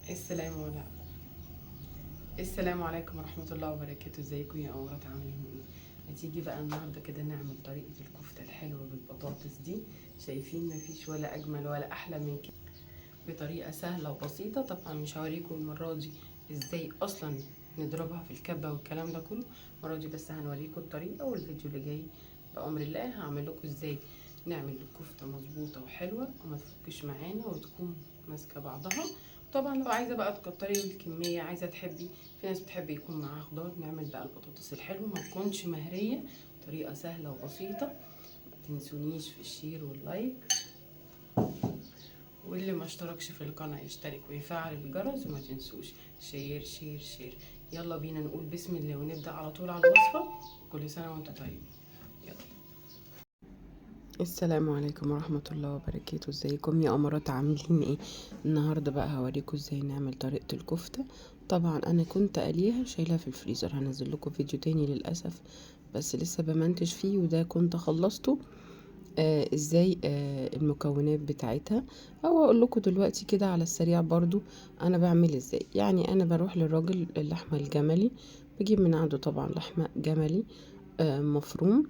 السلام عليكم. السلام عليكم ورحمة الله وبركاته. ازيكم يا أمورات، عاملين ايه؟ هتيجي بقى النهاردة كده نعمل طريقة الكفتة الحلوة بالبطاطس دي. شايفين مفيش ولا أجمل ولا أحلى من كده، بطريقة سهلة وبسيطة. طبعا مش هوريكم المرة دي ازاي أصلا نضربها في الكبة والكلام ده كله المرة دي، بس هنوريكم الطريقة. والفيديو اللي جاي بأمر الله هعمل لكم ازاي نعمل الكفتة مظبوطة وحلوة وما تفكش معانا وتكون ماسكة بعضها. طبعا لو عايزه بقى تكتري الكميه، عايزه تحبي، في ناس بتحب يكون معاها خضار، نعمل بقى البطاطس الحلوه ما تكونش مهريه، طريقه سهله وبسيطه. ما تنسونيش في الشير واللايك، واللي ما اشتركش في القناه يشترك ويفعل الجرس، وما تنسوش شير شير شير. يلا بينا نقول بسم الله ونبدا على طول على الوصفه. كل سنه وانتم طيبين. يلا. السلام عليكم ورحمة الله وبركاته. ازيكم يا امارات، عاملين ايه؟ النهاردة بقى هوريكم ازاي نعمل طريقة الكفتة. طبعا انا كنت قليها شايلها في الفريزر، هنزل لكم فيديو تاني للأسف، بس لسه بمنتج فيه وده كنت خلصته. ازاي المكونات بتاعتها، او اقول لكم دلوقتي كده على السريع برضو انا بعمل ازاي. يعني انا بروح للراجل اللحمة الجملي، بجيب من عنده طبعا لحمة جملي مفروم.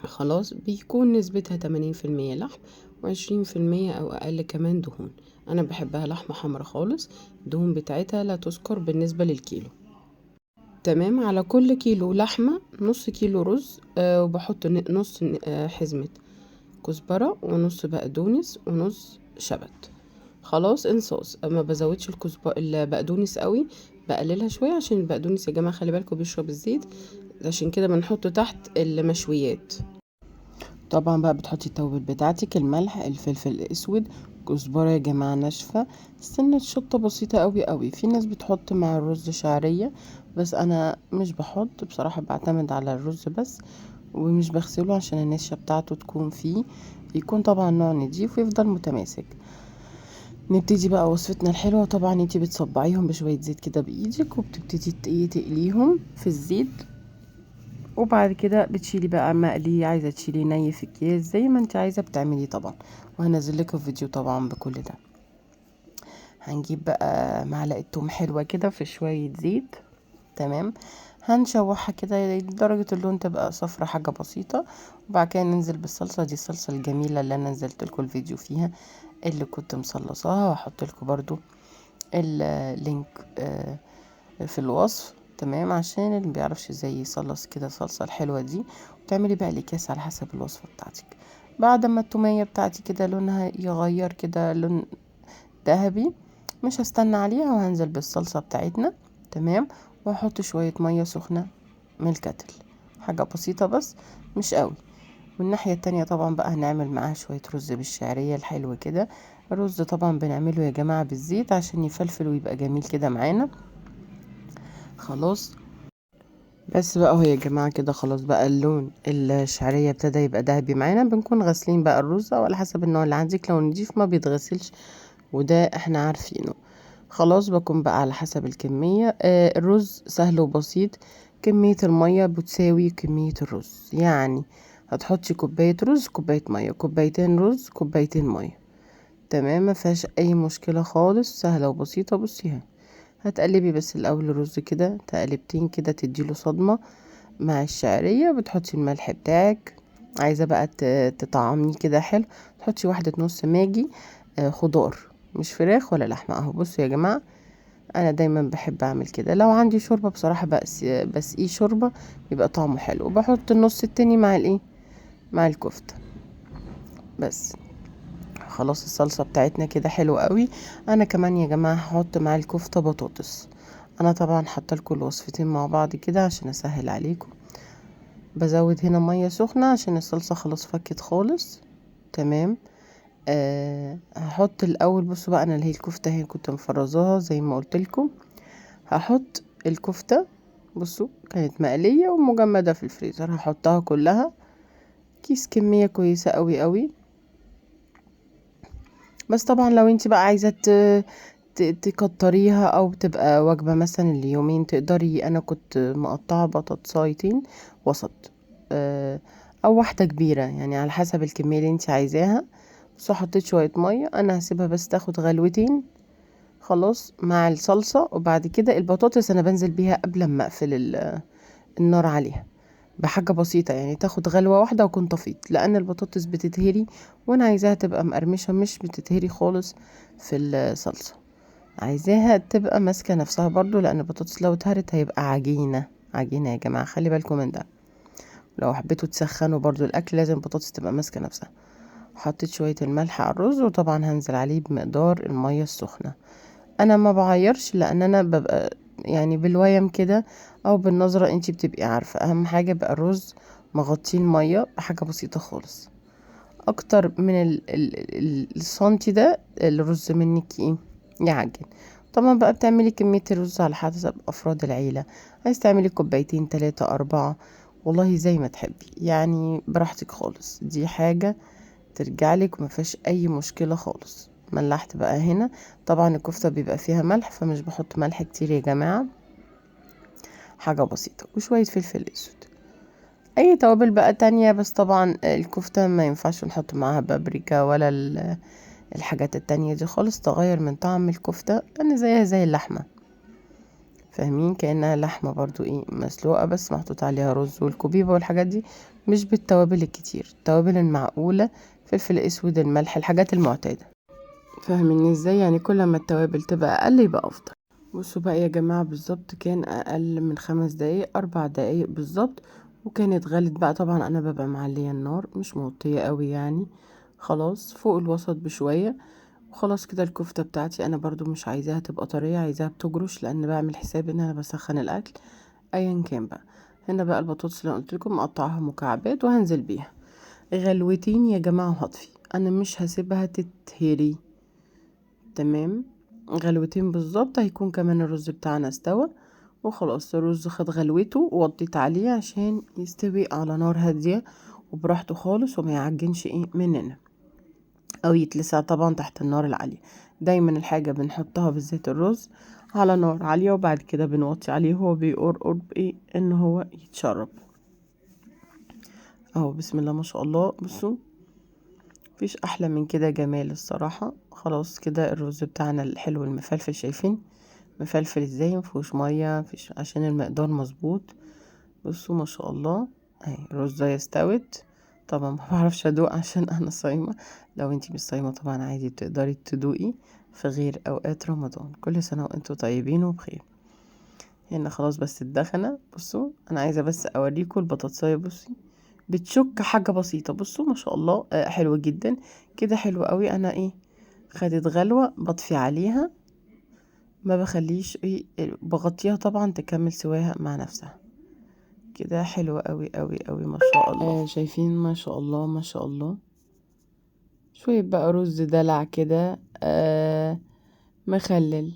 خلاص بيكون نسبتها 80% لحم و20% او اقل كمان دهون. انا بحبها لحمة حمرا خالص، الدهون بتاعتها لا تذكر بالنسبة للكيلو. تمام، على كل كيلو لحمة نص كيلو رز، وبحط نص حزمة كزبرة ونص بقدونس ونص شبت. خلاص انصاص، ما بزودش البقدونس قوي، بقللها شوية عشان البقدونس يا جماعة خلي بالكم بيشرب الزيت، عشان كده بنحطه تحت المشويات. طبعا بقى بتحطي التوابل بتاعتك، الملح، الفلفل الاسود، كزبره يا جماعه ناشفه، سنه شطه بسيطه قوي قوي. في ناس بتحط مع الرز شعريه، بس انا مش بحط بصراحه، بعتمد على الرز بس، ومش بغسله عشان النشا بتاعته تكون فيه، يكون طبعا نوع نضيف ويفضل متماسك. نبتدي بقى وصفتنا الحلوه. طبعا انتي بتصبعيهم بشويه زيت كده بايدك، وبتبتدي تقليهم في الزيت، وبعد كده بتشيلي بقى مقلي، عايزه تشيلي ني في اكياس زي ما انت عايزه بتعملي طبعا، وهنزل لكم فيديو طبعا بكل ده. هنجيب بقى معلقه توم حلوه كده في شويه زيت، تمام، هنشوحها كده لدرجه اللون تبقى صفرة حاجه بسيطه، وبعد كده ننزل بالصلصه دي، الصلصه الجميله اللي انا نزلت لكم الفيديو فيها اللي كنت مصلصاها، واحط لكم برضو اللينك في الوصف، تمام، عشان اللي مبيعرفش ازاي يصلص كده الصلصة الحلوة دي. وتعملي بقى الاكياس على حسب الوصفة بتاعتك. بعد ما التومية بتاعتي كده لونها يغير كده لون ذهبي، مش هستنى عليها وهنزل بالصلصة بتاعتنا، تمام، وهحط شوية مية سخنة من الكتل، حاجة بسيطة بس مش قوي. والناحية التانية طبعا بقى هنعمل معاها شوية رز بالشعرية الحلو كده. الرز طبعا بنعمله يا جماعة بالزيت عشان يفلفل ويبقى جميل كده معانا. خلاص، بس بقى اهو يا جماعة كده خلاص بقى اللون الشعرية ابتدى يبقى دهبي معانا. بنكون غاسلين بقى الرز، او على حسب النوع اللي عندك، لو نضيف ما بيتغسلش وده احنا عارفينه. خلاص بكون بقى على حسب الكمية. الرز سهل وبسيط، كمية المية بتساوي كمية الرز، يعني هتحطي كوباية رز كوباية مية، كوبايتين رز كوبايتين مية، تمام، ما فيهاش اي مشكلة خالص، سهلة وبسيطة. بصيها، هتقلبي بس الاول الرز كده تقلبتين كده تديله صدمة مع الشعرية، بتحطي الملح بتاعك، عايزة بقى تطعميه كده حلو، تحطي واحدة نص ماجي خضار، مش فراخ ولا لحمة اهو. بصوا يا جماعة، انا دايما بحب اعمل كده، لو عندي شوربة بصراحة بس ايه شوربة يبقى طعمه حلو، وبحط النص التاني مع الايه، مع الكفتة بس. خلاص الصلصة بتاعتنا كده حلوة قوي. انا كمان يا جماعة هحط مع الكفتة بطاطس، انا طبعا حاطه لكم الوصفتين مع بعض كده عشان اسهل عليكم. بزود هنا مية سخنة عشان الصلصة خلاص فكت خالص، تمام. هحط الاول، بصوا بقى انا اللي هي الكفتة هي كنت مفرزاها زي ما قلت لكم. هحط الكفتة، بصوا كانت مقلية ومجمدة في الفريزر، هحطها كلها كيس، كمية كويسة قوي قوي. بس طبعا لو انت بقى عايزة تكتريها او تبقى وجبة مثلا اليومين تقدري، انا كنت مقطعة بطاطسايتين وسط، او واحدة كبيرة، يعني على حسب الكمية اللي انت عايزاها. بس حطيت شوية مية، انا هسيبها بس تاخد غلوتين خلاص مع الصلصة. وبعد كده البطاطس انا بنزل بيها قبل ما اقفل النار عليها بحاجة بسيطة، يعني تاخد غلوة واحدة وكون طفيت، لان البطاطس بتتهري وانا عايزاها تبقى مقرمشة، مش بتتهري خالص في الصلصة، عايزاها تبقى ماسكة نفسها برضو، لان البطاطس لو اتهرت هيبقى عجينة. عجينة يا جماعة، خلي بالكم من ده. لو حبيتوا تسخنوا برضو الاكل لازم البطاطس تبقى ماسكة نفسها. حطيت شوية الملح على الرز، وطبعا هنزل عليه بمقدار المية السخنة. انا ما بعيرش، لان انا ببقى يعني بالويم كده او بالنظرة، انتي بتبقي عارفة. اهم حاجة بقى الرز مغطيه المية بحاجة بسيطة خالص. اكتر من السنتي ده الرز منك ايه يعجن. طبعا بقى بتعملي كمية الرز على حسب افراد العيلة، عايز تعملي كوبايتين 3 4، والله زي ما تحبي يعني، براحتك خالص. دي حاجة ترجعلك وما فيهاش اي مشكلة خالص. ملحت بقى هنا، طبعا الكفتة بيبقى فيها ملح فمش بحط ملح كتير يا جماعة، حاجة بسيطة، وشوية فلفل اسود. اي توابل بقى تانية، بس طبعا الكفتة ما ينفعش نحط معاها بابريكا ولا الحاجات التانية دي خالص، تغير من طعم الكفتة، لان زيها زي اللحمة، فاهمين؟ كأنها لحمة برضو ايه مسلوقة بس محطوط عليها رز والكوبيبة والحاجات دي، مش بالتوابل الكتير، التوابل المعقولة، فلفل اسود، الملح، الحاجات المعتادة. فاهمين ازاي؟ يعني كل ما التوابل تبقى اقل يبقى افضل. بصوا بقى يا جماعة، بالظبط كان اقل من 5 دقايق، 4 دقايق بالظبط، وكانت غلت بقى. طبعا انا ببقى معلية النار، مش موطية قوي يعني، خلاص فوق الوسط بشوية. وخلاص كده الكفتة بتاعتي انا برضو مش عايزاها تبقى طرية، عايزاها بتجرش، لان بعمل حساب ان انا بسخن الاكل ايا كان بقى. هنا بقى البطاطس اللي قلت لكم مقطعها مكعبات وهنزل بيها غلوتين يا جماعة وهطفي. انا مش هسيبها تتهري، تمام؟ غلوتين بالظبط هيكون كمان الرز بتاعنا استوى. وخلاص الرز خد غلوته ووطيت عليه عشان يستوي على نار هادية وبراحته خالص، وما يعجنش ايه مننا او يتلسع طبعا تحت النار العالية. دايما الحاجة بنحطها بالذات الرز على نار عالية، وبعد كده بنوطي عليه هو بيقرب ايه ان هو يتشرب. اهو بسم الله ما شاء الله، بصوا مفيش احلى من كده جمال الصراحة. خلاص كده الرز بتاعنا الحلو المفلفل، شايفين مفلفل ازاي؟ مفيهوش مية، مفيش، عشان المقدار مظبوط. بصوا ما شاء الله، اهي الرزاية استوت. طبعا ما بعرفش ادوق عشان انا صايمة، لو انتي مش صايمة طبعا عادي تقدري تدوقي في غير اوقات رمضان. كل سنة وانتوا طيبين وبخير. هنا خلاص بس الدخنة، بصوا انا عايزة بس اوريكم البطاطساية، بصي بتشك حاجة بسيطة، بصوا ما شاء الله، حلو جدا كده، حلو قوي. انا ايه خدت غلوة بطفي عليها، ما بخليش ايه، بغطيها طبعا تكمل سواها مع نفسها كده. حلوة قوي قوي قوي ما شاء الله. شايفين ما شاء الله ما شاء الله. شوية بقى رز دلع كده مخلل،